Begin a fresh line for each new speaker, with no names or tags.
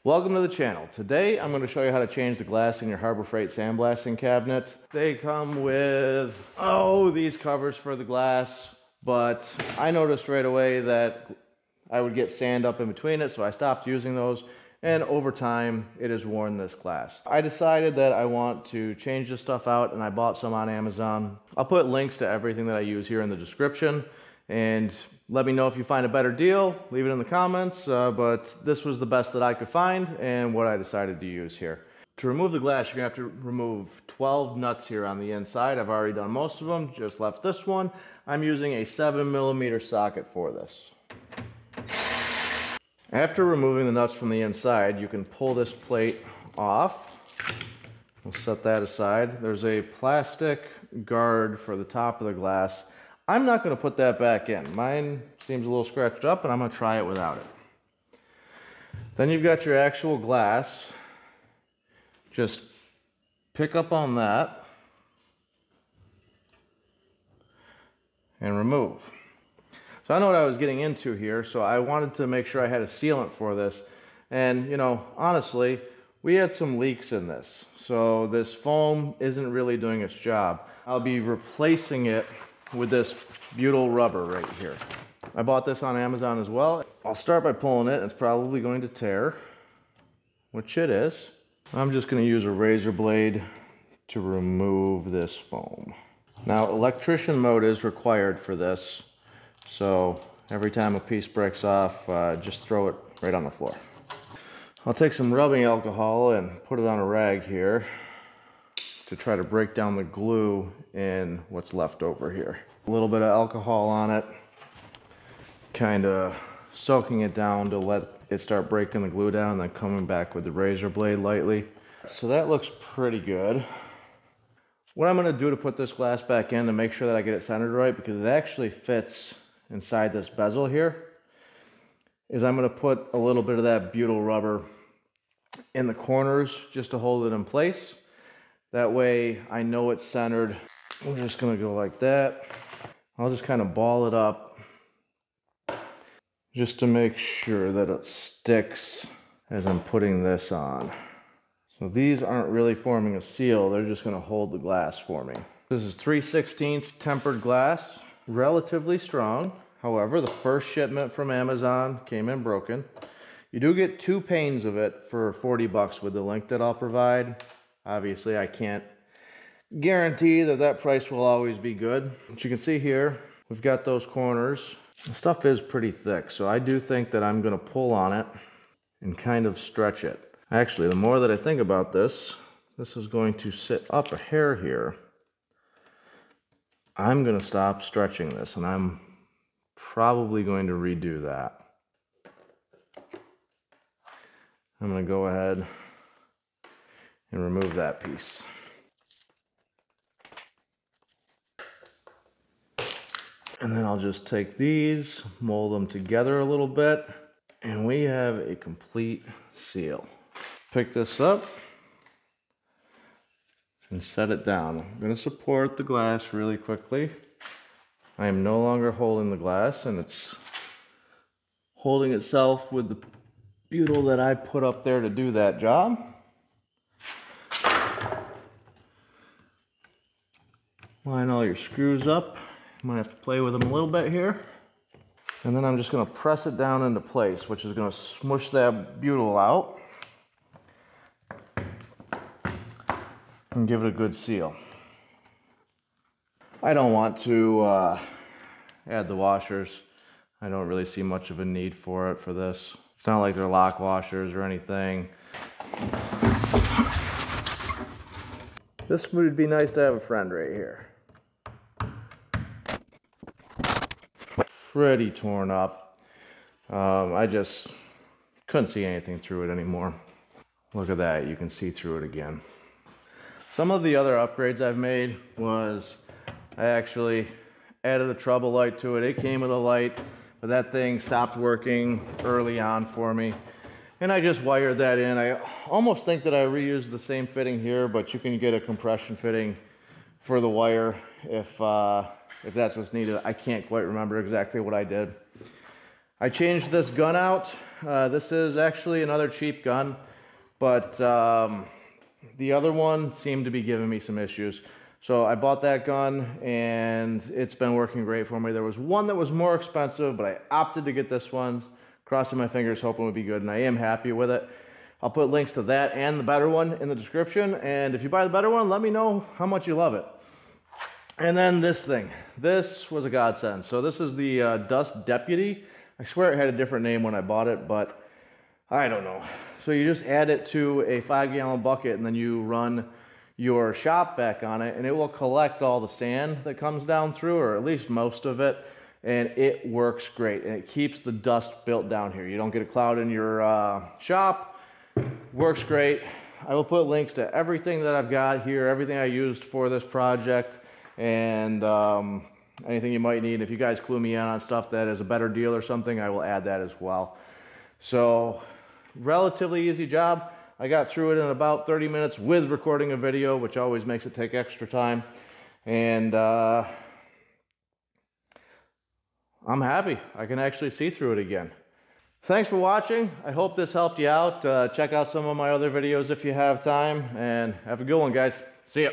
Welcome to the channel. Today I'm going to show you how to change the glass in your Harbor Freight sandblasting cabinet. They come with, these covers for the glass, but I noticed right away that I would get sand up in between it, so I stopped using those, and over time it has worn this glass. I decided that I want to change this stuff out, and I bought some on Amazon. I'll put links to everything that I use here in the description, and let me know if you find a better deal. Leave it in the comments, but this was the best that I could find and what I decided to use here. To remove the glass, you're gonna have to remove 12 nuts here on the inside. I've already done most of them, just left this one. I'm using a 7mm socket for this. After removing the nuts from the inside, you can pull this plate off. We'll set that aside. There's a plastic guard for the top of the glass. I'm not going to put that back in. Mine seems a little scratched up, and I'm going to try it without it. Then you've got your actual glass. Just pick up on that and remove. So I know what I was getting into here, so I wanted to make sure I had a sealant for this. And, you know, honestly, we had some leaks in this. So this foam isn't really doing its job. I'll be replacing it with this butyl rubber right here. I bought this on Amazon as well. I'll start by pulling it. It's probably going to tear, which it is. I'm just going to use a razor blade to remove this foam. Now, electrician mode is required for this, so every time a piece breaks off, just throw it right on the floor. I'll take some rubbing alcohol and put it on a rag here to try to break down the glue in what's left over here. A little bit of alcohol on it, kind of soaking it down to let it start breaking the glue down, then coming back with the razor blade lightly. So that looks pretty good. What I'm going to do to put this glass back in to make sure that I get it centered right, because it actually fits inside this bezel here, is I'm going to put a little bit of that butyl rubber in the corners just to hold it in place. That way I know it's centered. I'm just going to go like that. I'll just kind of ball it up just to make sure that it sticks as I'm putting this on. So these aren't really forming a seal, they're just going to hold the glass for me. This is 3/16 tempered glass, relatively strong. However, the first shipment from Amazon came in broken. You do get 2 panes of it for 40 bucks with the link that I'll provide. Obviously, I can't guarantee that that price will always be good. But you can see here, we've got those corners. The stuff is pretty thick, so I do think that I'm going to pull on it and kind of stretch it. Actually, the more that I think about this, this is going to sit up a hair here. I'm going to stop stretching this, and I'm probably going to redo that. I'm going to go ahead and remove that piece. And then I'll just take these, mold them together a little bit, and we have a complete seal. Pick this up and set it down. I'm going to support the glass really quickly. I am no longer holding the glass, and it's holding itself with the butyl that I put up there to do that job. Line all your screws up. You might have to play with them a little bit here. And then I'm just going to press it down into place, which is going to smush that butyl out and give it a good seal. I don't want to add the washers. I don't really see much of a need for it for this. It's not like they're lock washers or anything. This would be nice to have a friend right here. Pretty torn up. I just couldn't see anything through it anymore. Look at that, you can see through it again. Some of the other upgrades I've made was I actually added a trouble light to it. It came with a light, but that thing stopped working early on for me. And I just wired that in. I almost think that I reused the same fitting here, but you can get a compression fitting for the wire if that's what's needed. I can't quite remember exactly what I did. I changed this gun out. This is actually another cheap gun, but the other one seemed to be giving me some issues. So I bought that gun and it's been working great for me. There was one that was more expensive, but I opted to get this one. Crossing my fingers, hoping it would be good, and I am happy with it. I'll put links to that and the better one in the description, and if you buy the better one, let me know how much you love it. And then this thing. This was a godsend. So this is the Dust Deputy. I swear it had a different name when I bought it, but I don't know. So you just add it to a 5-gallon bucket, and then you run your shop vac on it, and it will collect all the sand that comes down through, or at least most of it. And it works great, and it keeps the dust built down here. You don't get a cloud in your shop. Works great. I will put links to everything that I've got here, everything I used for this project, and anything you might need. If you guys clue me in on stuff that is a better deal or something, I will add that as well. So, relatively easy job. I got through it in about 30 minutes with recording a video, which always makes it take extra time. And I'm happy. I can actually see through it again. Thanks for watching. I hope this helped you out. Check out some of my other videos if you have time, and have a good one, guys. See ya.